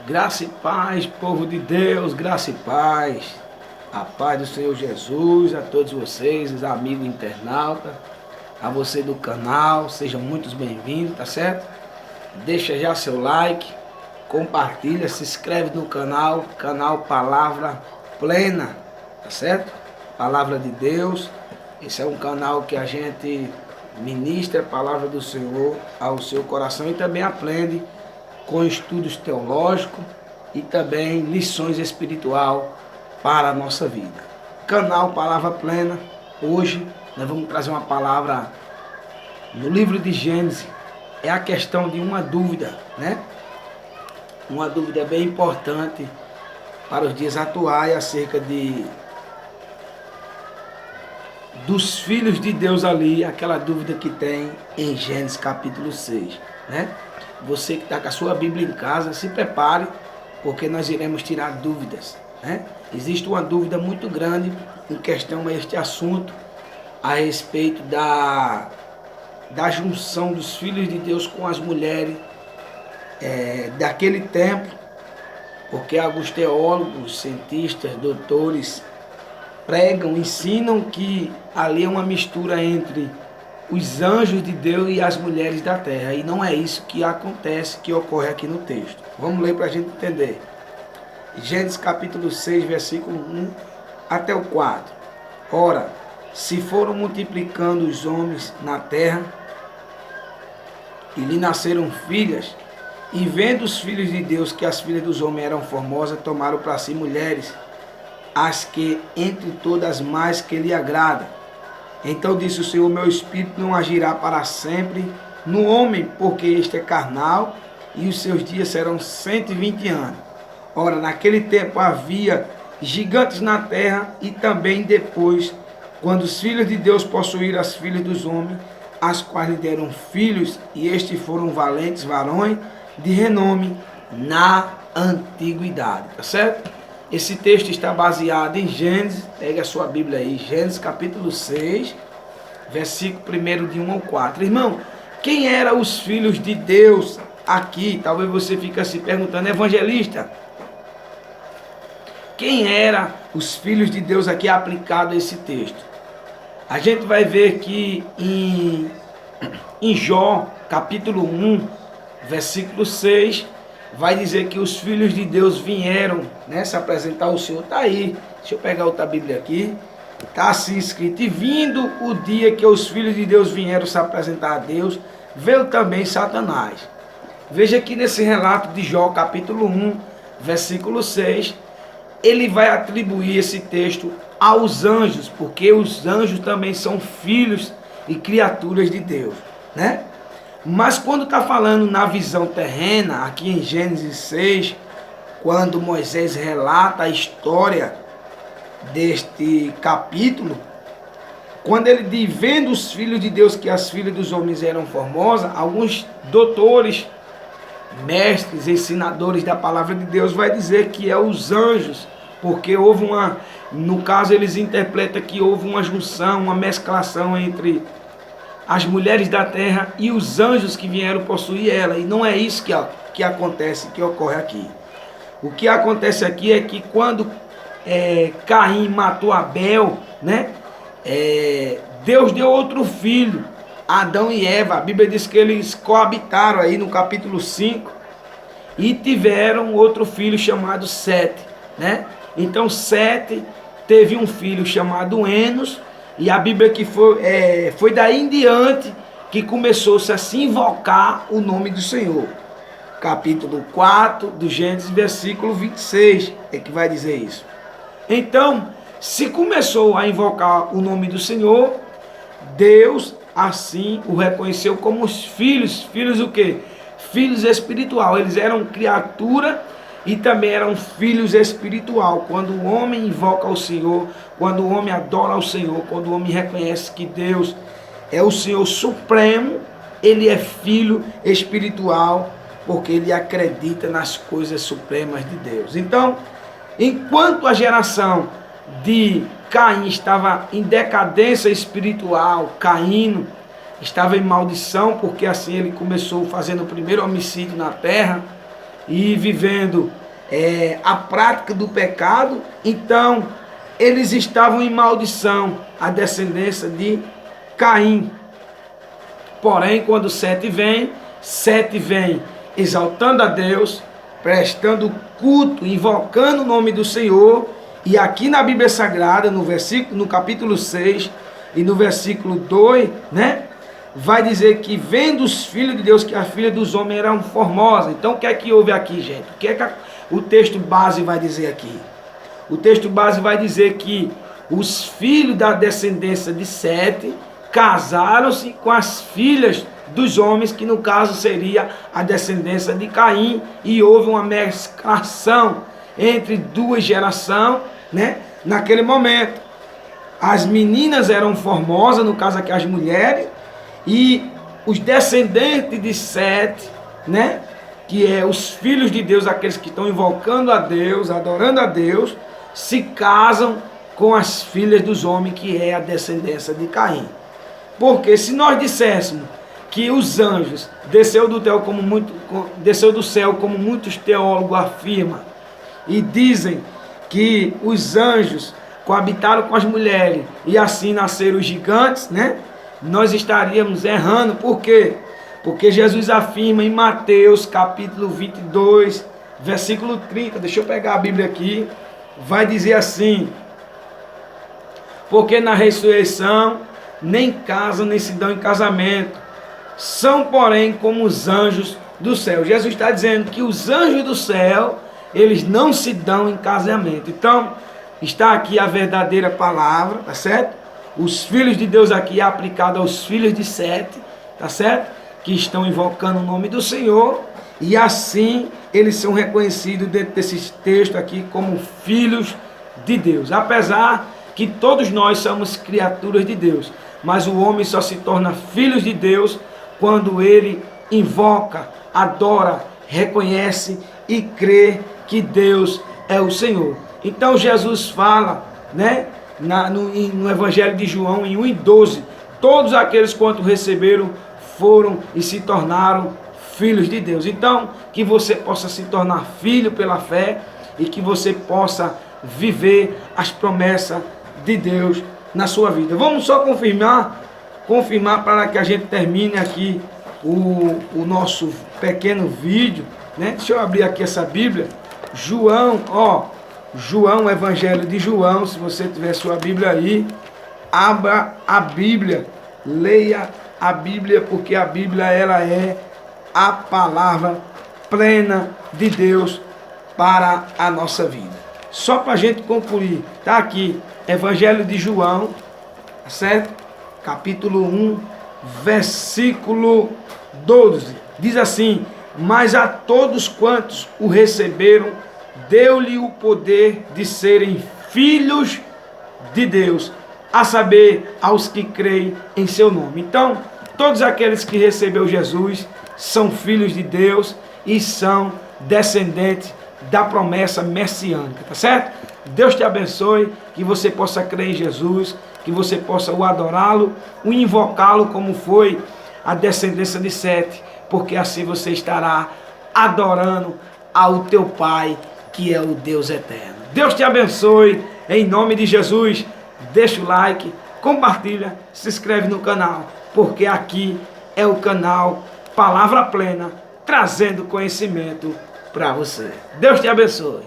Graça e paz, povo de Deus, graça e paz. A paz do Senhor Jesus a todos vocês, os amigos internautas, a você do canal, sejam muito bem-vindos, tá certo? Deixa já seu like, compartilha, se inscreve no canal Palavra Plena, tá certo? Palavra de Deus, esse é um canal que a gente ministra a palavra do Senhor ao seu coração e também aprende com estudos teológicos e também lições espiritual para a nossa vida. Canal Palavra Plena, hoje nós vamos trazer uma palavra no livro de Gênesis. É a questão de uma dúvida, né? Uma dúvida bem importante para os dias atuais acerca dos filhos de Deus ali, aquela dúvida que tem em Gênesis capítulo 6, né? Você que está com a sua Bíblia em casa, se prepare, porque nós iremos tirar dúvidas, né? Existe uma dúvida muito grande em questão a este assunto, a respeito da junção dos filhos de Deus com as mulheres daquele tempo, porque alguns teólogos, cientistas, doutores pregam, ensinam que ali é uma mistura entre os anjos de Deus e as mulheres da terra. E não é isso que acontece, que ocorre aqui no texto. Vamos ler para a gente entender. Gênesis capítulo 6, versículo 1 até o 4. Ora, se foram multiplicando os homens na terra, e lhe nasceram filhas, e vendo os filhos de Deus que as filhas dos homens eram formosas, tomaram para si mulheres, as que entre todas mais que lhe agrada. Então disse o Senhor: meu espírito não agirá para sempre no homem, porque este é carnal, e os seus dias serão 120 anos. Ora, naquele tempo havia gigantes na terra, e também depois, quando os filhos de Deus possuíram as filhas dos homens, as quais lhe deram filhos, e estes foram valentes varões de renome na antiguidade. Tá certo? Esse texto está baseado em Gênesis, pega a sua Bíblia aí, Gênesis capítulo 6, versículo 1 de 1 ao 4. Irmão, quem eram os filhos de Deus aqui? Talvez você fique se perguntando, evangelista, quem eram os filhos de Deus aqui aplicado a esse texto? A gente vai ver que em Jó, capítulo 1, versículo 6, vai dizer que os filhos de Deus vieram, né, se apresentar ao Senhor. Está aí, deixa eu pegar outra Bíblia aqui. Está assim escrito: e vindo o dia que os filhos de Deus vieram se apresentar a Deus, veio também Satanás. Veja que nesse relato de Jó, capítulo 1, versículo 6, ele vai atribuir esse texto aos anjos, porque os anjos também são filhos e criaturas de Deus, né? Mas quando está falando na visão terrena, aqui em Gênesis 6, quando Moisés relata a história deste capítulo, quando ele diz, vendo os filhos de Deus que as filhas dos homens eram formosas, alguns doutores, mestres, ensinadores da palavra de Deus vai dizer que é os anjos, porque houve no caso eles interpretam que houve uma junção, uma mesclação entre as mulheres da terra e os anjos que vieram possuir ela. E não é isso que acontece, que ocorre aqui. O que acontece aqui é que quando Caim matou Abel, né? Deus deu outro filho, Adão e Eva. A Bíblia diz que eles coabitaram aí no capítulo 5 e tiveram outro filho chamado Sete, né? Então Sete teve um filho chamado Enos, e a Bíblia que foi daí em diante que começou-se a se invocar o nome do Senhor. Capítulo 4 do Gênesis, versículo 26, é que vai dizer isso. Então, se começou a invocar o nome do Senhor, Deus assim o reconheceu como os filhos. Filhos o quê? Filhos espiritual. Eles eram criatura e também eram filhos espiritual. Quando o homem invoca o Senhor, quando o homem adora ao Senhor, quando o homem reconhece que Deus é o Senhor supremo, ele é filho espiritual, porque ele acredita nas coisas supremas de Deus. Então, enquanto a geração de Caim estava em decadência espiritual, caindo, estava em maldição, porque assim ele começou fazendo o primeiro homicídio na terra, e vivendo a prática do pecado, então eles estavam em maldição, a descendência de Caim. Porém, quando Sete vem exaltando a Deus, prestando culto, invocando o nome do Senhor. E aqui na Bíblia Sagrada, no capítulo 6 e no versículo 2, né, vai dizer que vendo os filhos de Deus que a filha dos homens eram formosas. Então o que é que houve aqui, gente? O que é que o texto base vai dizer aqui? O texto base vai dizer que os filhos da descendência de Sete casaram-se com as filhas dos homens, que no caso seria a descendência de Caim, e houve uma mesclação entre duas gerações, né? Naquele momento, as meninas eram formosas, no caso aqui as mulheres, e os descendentes de Sete, né? Que é os filhos de Deus, aqueles que estão invocando a Deus, adorando a Deus, se casam com as filhas dos homens, que é a descendência de Caim. Porque se nós disséssemos que os anjos desceu do céu, como muitos teólogos afirmam, e dizem que os anjos coabitaram com as mulheres e assim nasceram os gigantes, né? Nós estaríamos errando. Por quê? Porque Jesus afirma em Mateus capítulo 22, versículo 30, deixa eu pegar a Bíblia aqui, vai dizer assim: porque na ressurreição nem casam nem se dão em casamento, são porém como os anjos do céu. Jesus está dizendo que os anjos do céu, eles não se dão em casamento. Então, está aqui a verdadeira palavra, tá certo? Os filhos de Deus aqui é aplicado aos filhos de Sete, tá certo? Que estão invocando o nome do Senhor, e assim eles são reconhecidos dentro desses textos aqui como filhos de Deus. Apesar que todos nós somos criaturas de Deus, mas o homem só se torna filho de Deus quando ele invoca, adora, reconhece e crê que Deus é o Senhor. Então Jesus fala, né, no Evangelho de João, em 1:12, todos aqueles quanto receberam foram e se tornaram filhos de Deus. Então, que você possa se tornar filho pela fé e que você possa viver as promessas de Deus na sua vida. Vamos só confirmar para que a gente termine aqui o nosso pequeno vídeo, né? Deixa eu abrir aqui essa Bíblia. João, Evangelho de João, se você tiver sua Bíblia aí, abra a Bíblia, leia a Bíblia, porque a Bíblia ela é a palavra plena de Deus para a nossa vida. Só para a gente concluir, tá aqui, Evangelho de João, certo? Capítulo 1, versículo 12, diz assim: mas a todos quantos o receberam, deu-lhe o poder de serem filhos de Deus, a saber, aos que creem em seu nome. Então, todos aqueles que receberam Jesus são filhos de Deus e são descendentes da promessa messiânica, tá certo? Deus te abençoe, que você possa crer em Jesus, que você possa o adorá-lo, o invocá-lo como foi a descendência de Sete, porque assim você estará adorando ao teu Pai, que é o Deus eterno. Deus te abençoe, em nome de Jesus. Deixa o like, compartilha, se inscreve no canal, porque aqui é o canal Palavra Plena, trazendo conhecimento para você. Deus te abençoe.